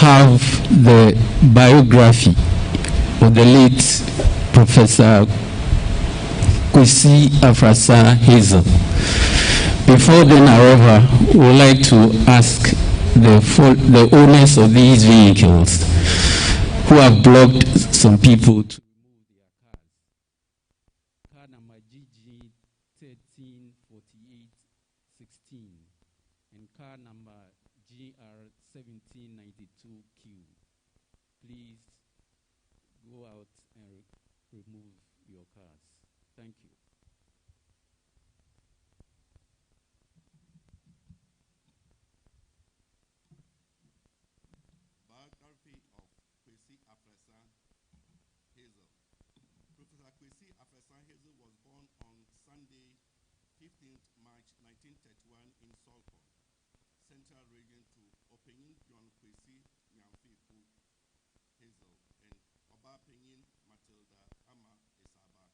have the biography of the late Professor Kwesi Affrassah Haizel. Before then, however, we would like to ask the owners of these vehicles who have blocked some people to remove their cars. Car number GG 134816 and car number GR 1792Q. Please go out and remove your cars. Thank you. Biography of Kwesi Affrassah Haizel. Professor Kwesi Affrassah Haizel was born on Sunday, 15th March 1931 in Solcon, Central Region to Openyin John Kwesi Nyamfiku Haizel and Oba Penyin Matilda Ama Isaba,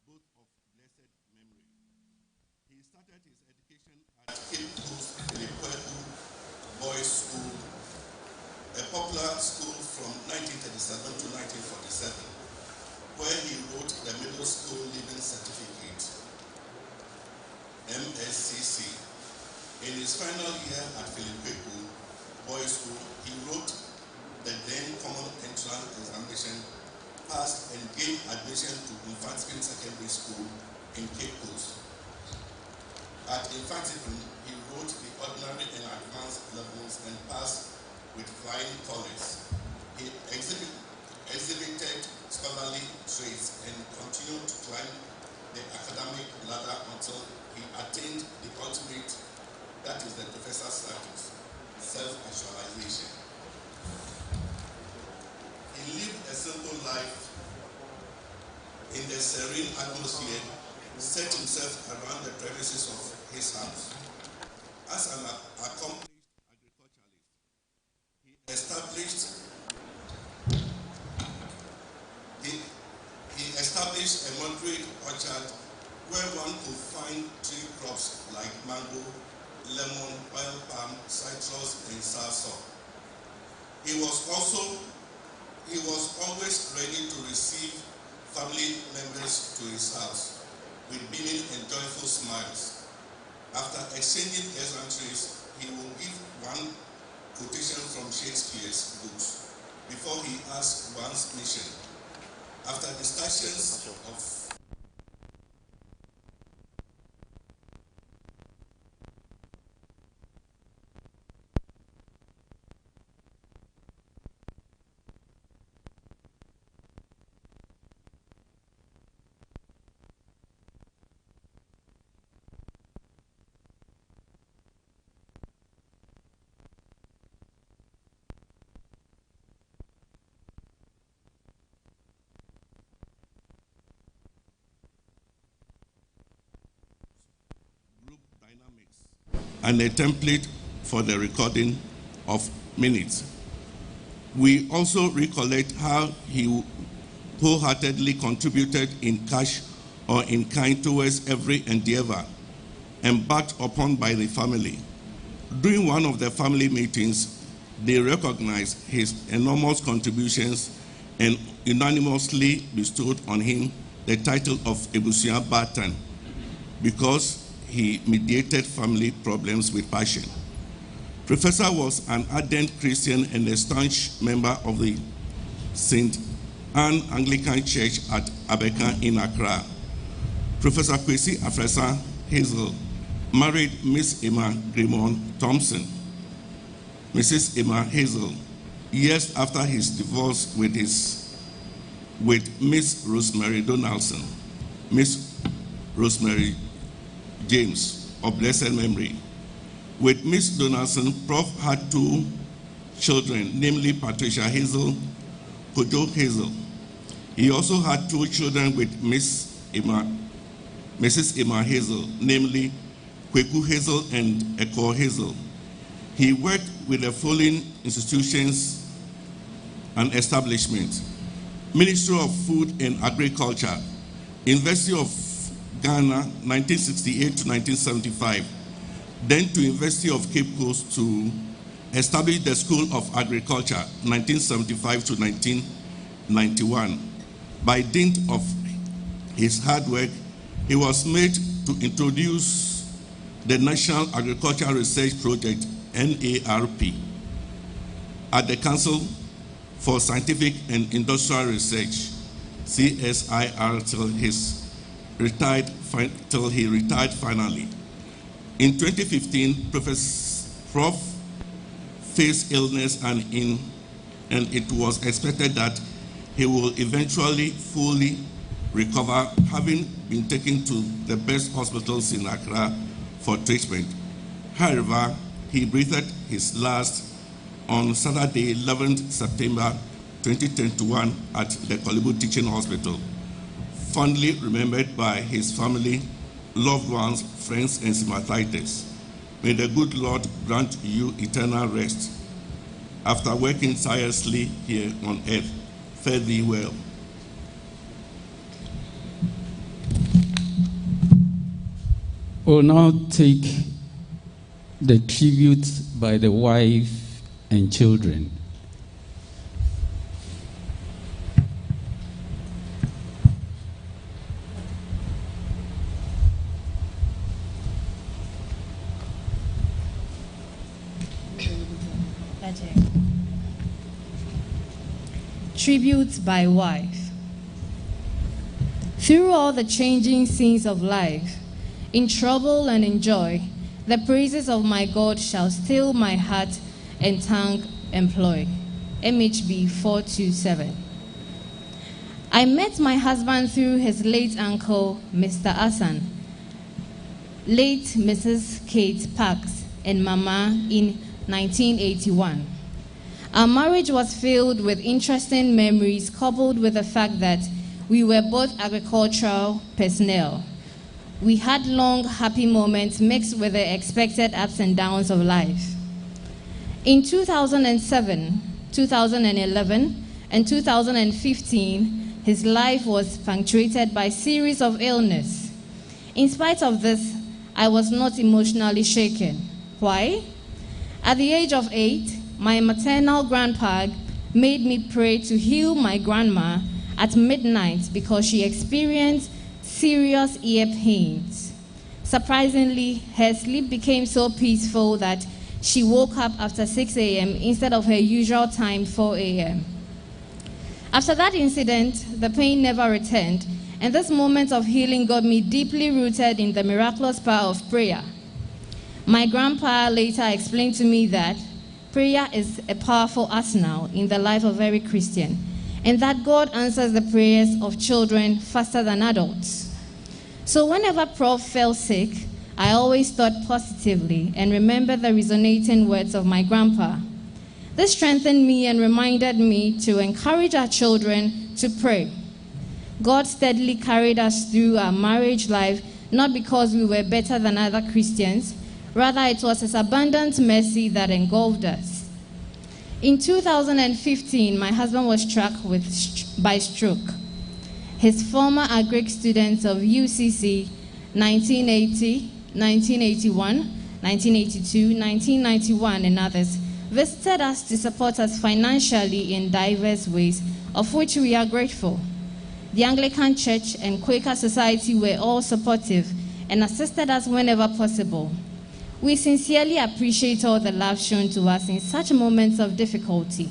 both of blessed memory. He started his education at Cape Coast Boys School, a popular school from 1937 to 1947, where he wrote the Middle School Leaving Certificate, MSCC. In his final year at Philippeco Boys School, he wrote the then Common Entrance Examination, passed and gained admission to Infantsville Secondary School in Cape Coast. At Infantsville, he wrote the ordinary and advanced levels and passed with flying colors. He exhibited scholarly traits and continued to climb the academic ladder until he attained the ultimate, that is the professor's status, self-actualization. He lived a simple life in the serene atmosphere, set himself around the premises of his house. As an accomplished he established a moderate orchard where one could find tree crops like mango, lemon, oil palm, citrus, and soursop. He was always ready to receive family members to his house with beaming and joyful smiles. After exchanging pleasantries, he will give one quotation from Shakespeare's books before he asked one's mission. After discussions of and a template for the recording of minutes. We also recollect how he wholeheartedly contributed in cash or in kind towards every endeavor embarked upon by the family. During one of the family meetings, they recognized his enormous contributions and unanimously bestowed on him the title of Ebusua Batan because he mediated family problems with passion. Professor was an ardent Christian and a staunch member of the St. Anne Anglican Church at Abeka in Accra. Professor Kwesi Affrassah Haizel married Miss Emma Grimond Thompson. Mrs. Emma Haizel, years after his divorce with Miss Rosemary Donaldson, Miss Rosemary James of blessed memory. With Miss Donaldson, Prof had two children, namely Patricia Haizel, Kojo Haizel. He also had two children with Mrs. Emma Haizel, namely Kweku Haizel and Eko Haizel. He worked with the following institutions and establishments: Ministry of Food and Agriculture, University of Ghana, 1968 to 1975, then to University of Cape Coast to established the School of Agriculture 1975 to 1991. By dint of his hard work, he was made to introduce the National Agricultural Research Project, NARP, at the Council for Scientific and Industrial Research, CSIR, till he retired finally. In 2015, Prof faced illness and it was expected that he will eventually fully recover, having been taken to the best hospitals in Accra for treatment. However, he breathed his last on Saturday, 11th September 2021 at the Kolebu Teaching Hospital, fondly remembered by his family, loved ones, friends, and sympathizers. May the good Lord grant you eternal rest. After working tirelessly here on earth, fare thee well. We'll now take the tribute by the wife and children. Tribute by wife. Through all the changing scenes of life, in trouble and in joy, the praises of my God shall still my heart and tongue employ. MHB 427. I met my husband through his late uncle, Mr. Asan, late Mrs. Kate Parks, and Mama in 1981. Our marriage was filled with interesting memories, coupled with the fact that we were both agricultural personnel. We had long, happy moments mixed with the expected ups and downs of life. In 2007, 2011, and 2015, his life was punctuated by a series of illness. In spite of this, I was not emotionally shaken. Why? At the age of 8, my maternal grandpa made me pray to heal my grandma at midnight because she experienced serious ear pains. Surprisingly, her sleep became so peaceful that she woke up after 6 a.m. instead of her usual time, 4 a.m. After that incident, the pain never returned, and this moment of healing got me deeply rooted in the miraculous power of prayer. My grandpa later explained to me that prayer is a powerful arsenal in the life of every Christian, and that God answers the prayers of children faster than adults. So whenever Prof fell sick, I always thought positively and remembered the resonating words of my grandpa. This strengthened me and reminded me to encourage our children to pray. God steadily carried us through our marriage life, not because we were better than other Christians, rather it was His abundant mercy that engulfed us. In 2015, my husband was struck by stroke. His former agric students of UCC 1980, 1981, 1982, 1991, and others visited us to support us financially in diverse ways, of which we are grateful. The Anglican Church and Quaker Society were all supportive and assisted us whenever possible. We sincerely appreciate all the love shown to us in such moments of difficulty.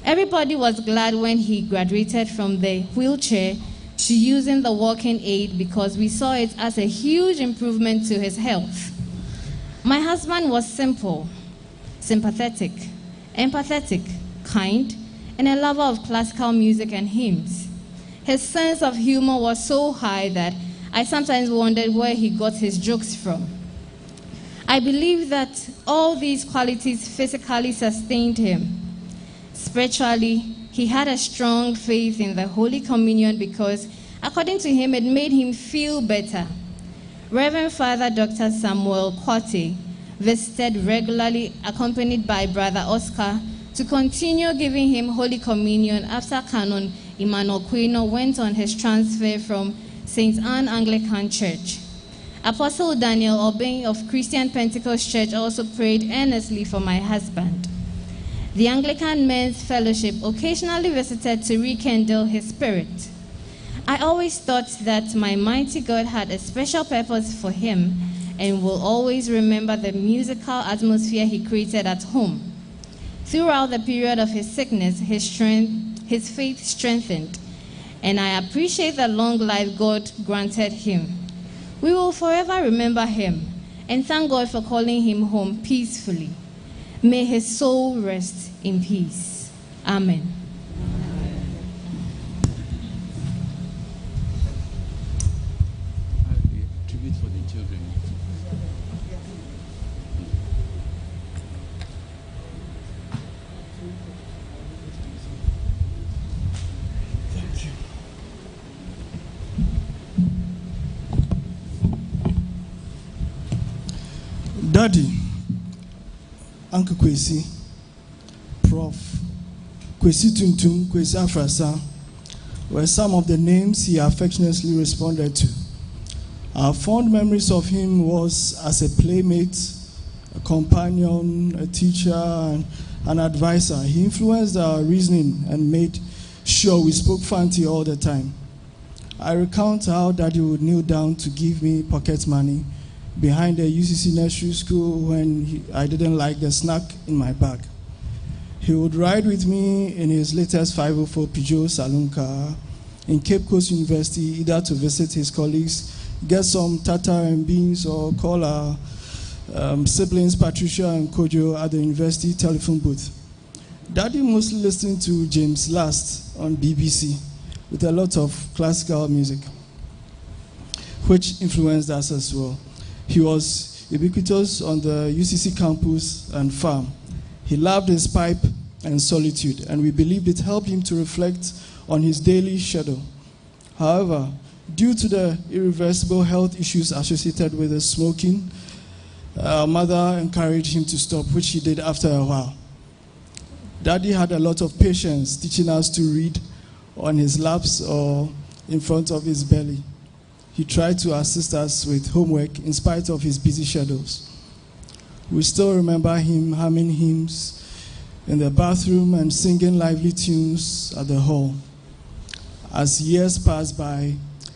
Everybody was glad when he graduated from the wheelchair to using the walking aid because we saw it as a huge improvement to his health. My husband was simple, sympathetic, empathetic, kind, and a lover of classical music and hymns. His sense of humor was so high that I sometimes wondered where he got his jokes from. I believe that all these qualities physically sustained him. Spiritually, he had a strong faith in the Holy Communion because, according to him, it made him feel better. Reverend Father Dr. Samuel Kwate visited regularly, accompanied by Brother Oscar, to continue giving him Holy Communion after Canon Emmanuel Quino went on his transfer from St. Anne Anglican Church. Apostle Daniel Obeng of Christian Pentecost Church also prayed earnestly for my husband. The Anglican Men's Fellowship occasionally visited to rekindle his spirit. I always thought that my mighty God had a special purpose for him and will always remember the musical atmosphere he created at home. Throughout the period of his sickness, his faith strengthened, and I appreciate the long life God granted him. We will forever remember him and thank God for calling him home peacefully. May his soul rest in peace. Amen. Tribute for the children. Thank you. Daddy, Uncle Kwesi, Prof, Kwesi Tuntum, Kwesi Affrassah were some of the names he affectionately responded to. Our fond memories of him was as a playmate, a companion, a teacher, and an advisor. He influenced our reasoning and made sure we spoke Fanti all the time. I recount how Daddy would kneel down to give me pocket money behind the UCC nursery school when I didn't like the snack in my bag. He would ride with me in his latest 504 Peugeot saloon car in Cape Coast University, either to visit his colleagues, get some tartar and beans, or call our siblings Patricia and Kojo at the university telephone booth. Daddy mostly listened to James Last on BBC with a lot of classical music, which influenced us as well. He was ubiquitous on the UCC campus and farm. He loved his pipe and solitude, and we believed it helped him to reflect on his daily schedule. However, due to the irreversible health issues associated with the smoking, our mother encouraged him to stop, which he did after a while. Daddy had a lot of patience teaching us to read on his laps or in front of his belly. He tried to assist us with homework in spite of his busy schedules. We still remember him humming hymns in the bathroom and singing lively tunes at the hall. As years passed by,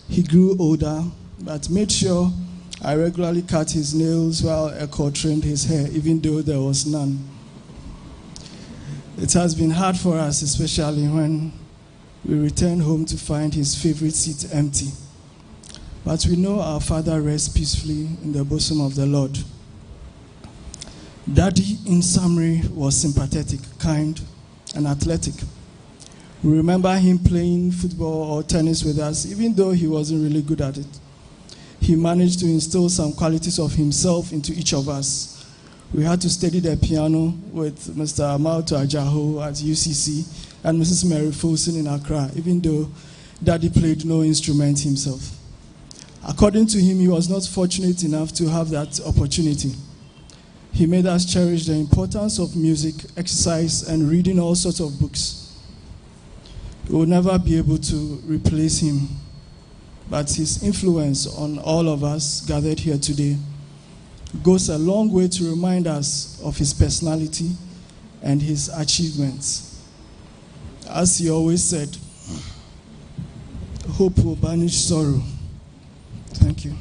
he grew older, but made sure I regularly cut his nails while Echo trimmed his hair, even though there was none. It has been hard for us, especially when we return home to find his favorite seat empty. But we know our father rests peacefully in the bosom of the Lord. Daddy, in summary, was sympathetic, kind, and athletic. We remember him playing football or tennis with us, even though he wasn't really good at it. He managed to instill some qualities of himself into each of us. We had to study the piano with Mr. Amalto Ajaho at UCC and Mrs. Mary Folson in Accra, even though Daddy played no instrument himself. According to him, he was not fortunate enough to have that opportunity. He made us cherish the importance of music, exercise, and reading all sorts of books. We will never be able to replace him, but his influence on all of us gathered here today goes a long way to remind us of his personality and his achievements. As he always said, hope will banish sorrow. Thank you.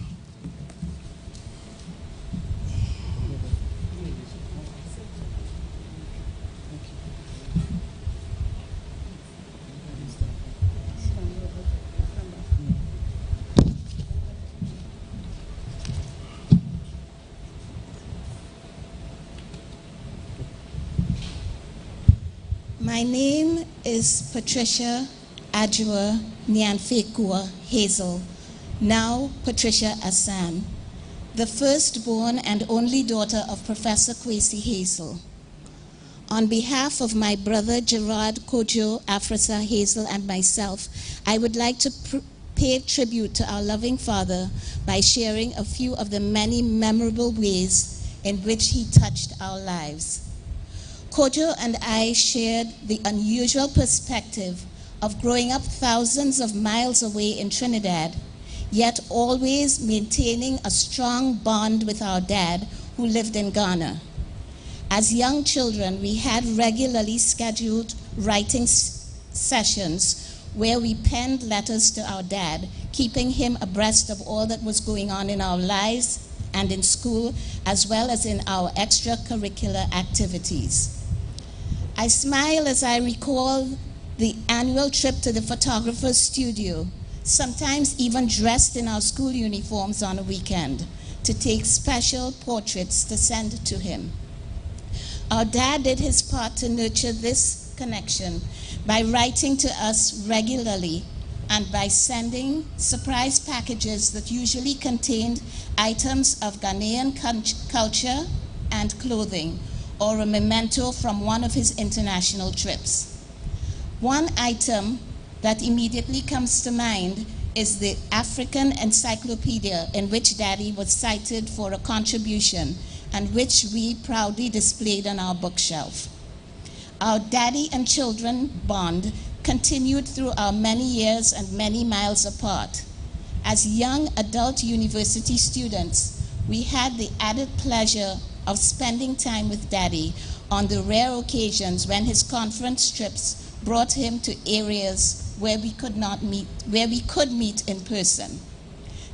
My name is Patricia Adjua Nyanfekua Haizel, now Patricia Assam, the firstborn and only daughter of Professor Kwesi Haizel. On behalf of my brother Gerard Kojo Affrassah Haizel and myself, I would like to pay tribute to our loving father by sharing a few of the many memorable ways in which he touched our lives. Kojo and I shared the unusual perspective of growing up thousands of miles away in Trinidad, yet always maintaining a strong bond with our dad who lived in Ghana. As young children, we had regularly scheduled writing sessions where we penned letters to our dad, keeping him abreast of all that was going on in our lives and in school, as well as in our extracurricular activities. I smile as I recall the annual trip to the photographer's studio, sometimes even dressed in our school uniforms on a weekend, to take special portraits to send to him. Our dad did his part to nurture this connection by writing to us regularly and by sending surprise packages that usually contained items of Ghanaian culture and clothing, or a memento from one of his international trips. One item that immediately comes to mind is the African Encyclopedia, in which Daddy was cited for a contribution and which we proudly displayed on our bookshelf. Our daddy and children bond continued through our many years and many miles apart. As young adult university students, we had the added pleasure of spending time with Daddy on the rare occasions when his conference trips brought him to areas where we could meet in person.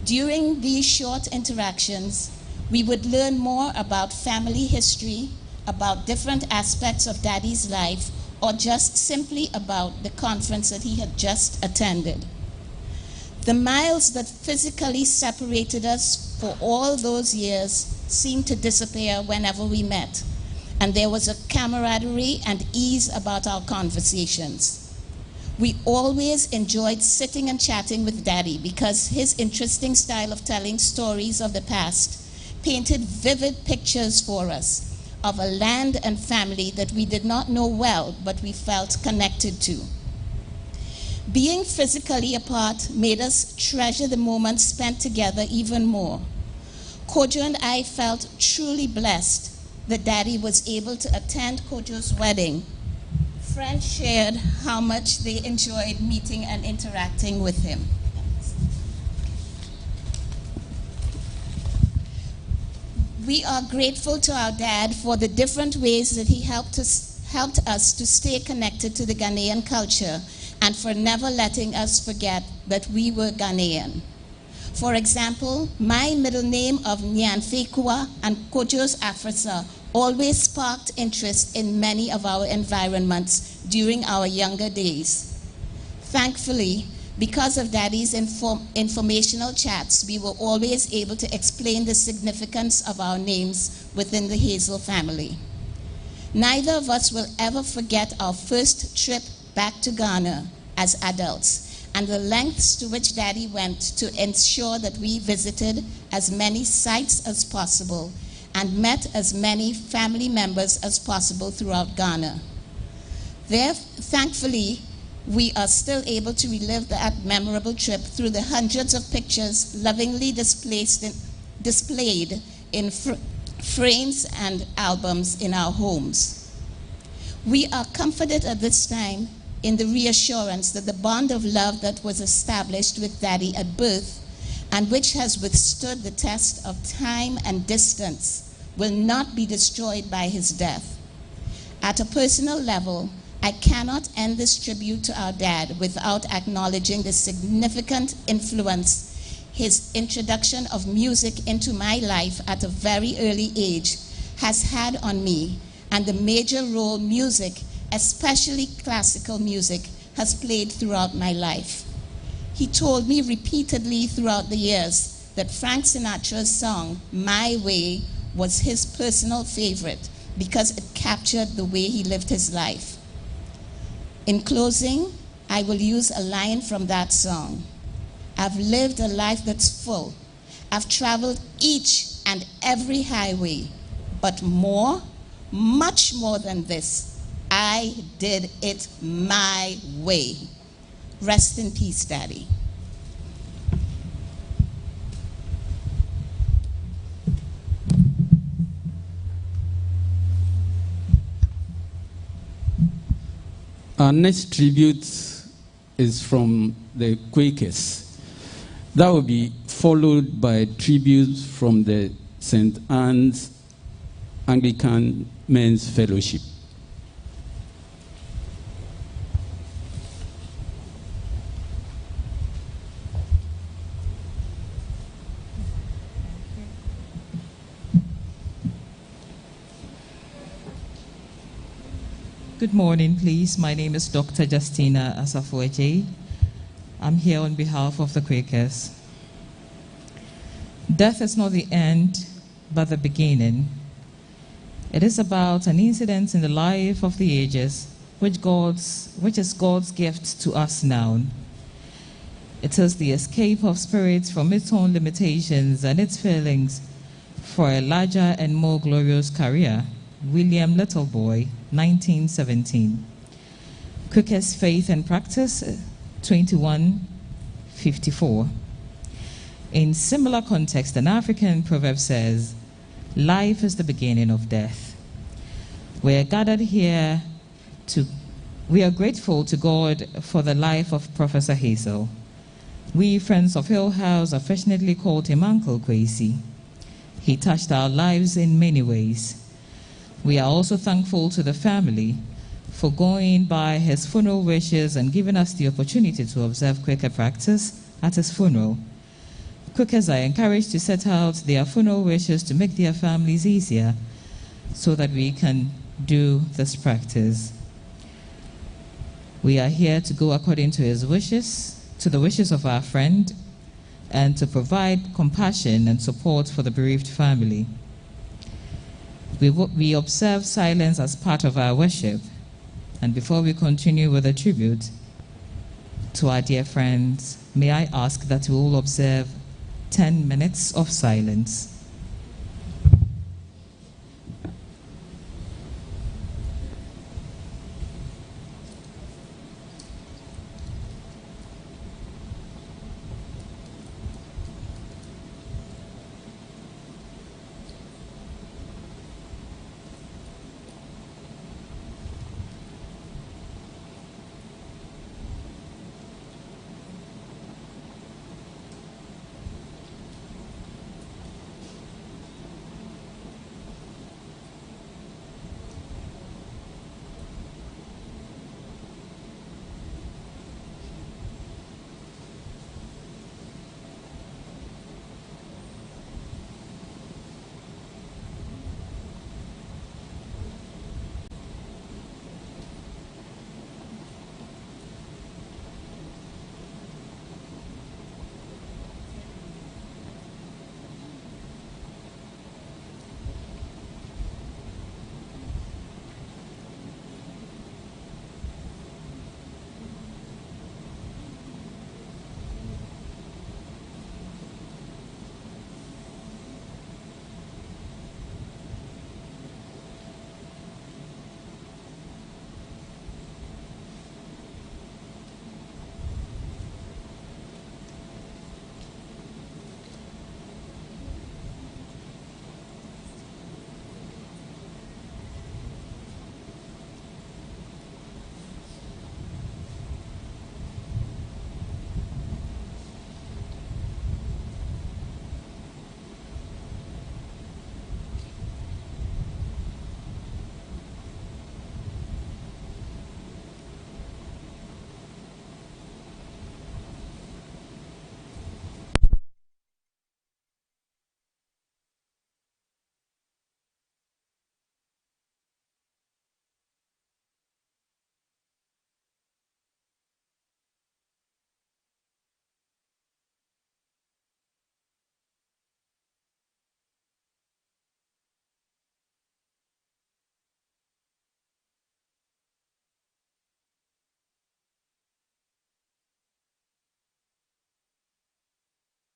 During these short interactions, we would learn more about family history, about different aspects of Daddy's life, or just simply about the conference that he had just attended. The miles that physically separated us for all those years seemed to disappear whenever we met, and there was a camaraderie and ease about our conversations. We always enjoyed sitting and chatting with Daddy because his interesting style of telling stories of the past painted vivid pictures for us of a land and family that we did not know well, but we felt connected to. Being physically apart made us treasure the moments spent together even more. Kojo and I felt truly blessed that Daddy was able to attend Kojo's wedding. Friends shared how much they enjoyed meeting and interacting with him. We are grateful to our dad for the different ways that he helped us to stay connected to the Ghanaian culture and for never letting us forget that we were Ghanaian. For example, my middle name of Nyanfekua and Kojo's Affrassah always sparked interest in many of our environments during our younger days. Thankfully, because of Daddy's informational chats, we were always able to explain the significance of our names within the Haizel family. Neither of us will ever forget our first trip back to Ghana as adults and the lengths to which Daddy went to ensure that we visited as many sites as possible and met as many family members as possible throughout Ghana. Thankfully, we are still able to relive that memorable trip through the hundreds of pictures lovingly displayed in frames and albums in our homes. We are comforted at this time in the reassurance that the bond of love that was established with Daddy at birth and which has withstood the test of time and distance will not be destroyed by his death. At a personal level, I cannot end this tribute to our dad without acknowledging the significant influence his introduction of music into my life at a very early age has had on me, and the major role music, especially classical music, has played throughout my life. He told me repeatedly throughout the years that Frank Sinatra's song, My Way, was his personal favorite because it captured the way he lived his life. In closing, I will use a line from that song. I've lived a life that's full. I've traveled each and every highway, but more, much more than this, I did it my way. Rest in peace, Daddy. Our next tribute is from the Quakers. That will be followed by tributes from the St. Anne's Anglican Men's Fellowship. Good morning, please. My name is Dr. Justina Assafou Haizel. I'm here on behalf of the Quakers. Death is not the end, but the beginning. It is about an incident in the life of the ages, which is God's gift to us now. It is the escape of spirits from its own limitations and its failings for a larger and more glorious career. William Littleboy, 1917. Quakers Faith and Practice, 2154. In similar context, an African proverb says, life is the beginning of death. We are gathered here we are grateful to God for the life of Professor Haizel. We, friends of Hill House, affectionately called him Uncle Kwesi. He touched our lives in many ways. We are also thankful to the family for going by his funeral wishes and giving us the opportunity to observe Quaker practice at his funeral. Quakers are encouraged to set out their funeral wishes to make their families easier so that we can do this practice. We are here to go according to his wishes, to the wishes of our friend, and to provide compassion and support for the bereaved family. We observe silence as part of our worship. And before we continue with the tribute to our dear friends, may I ask that we all observe 10 minutes of silence.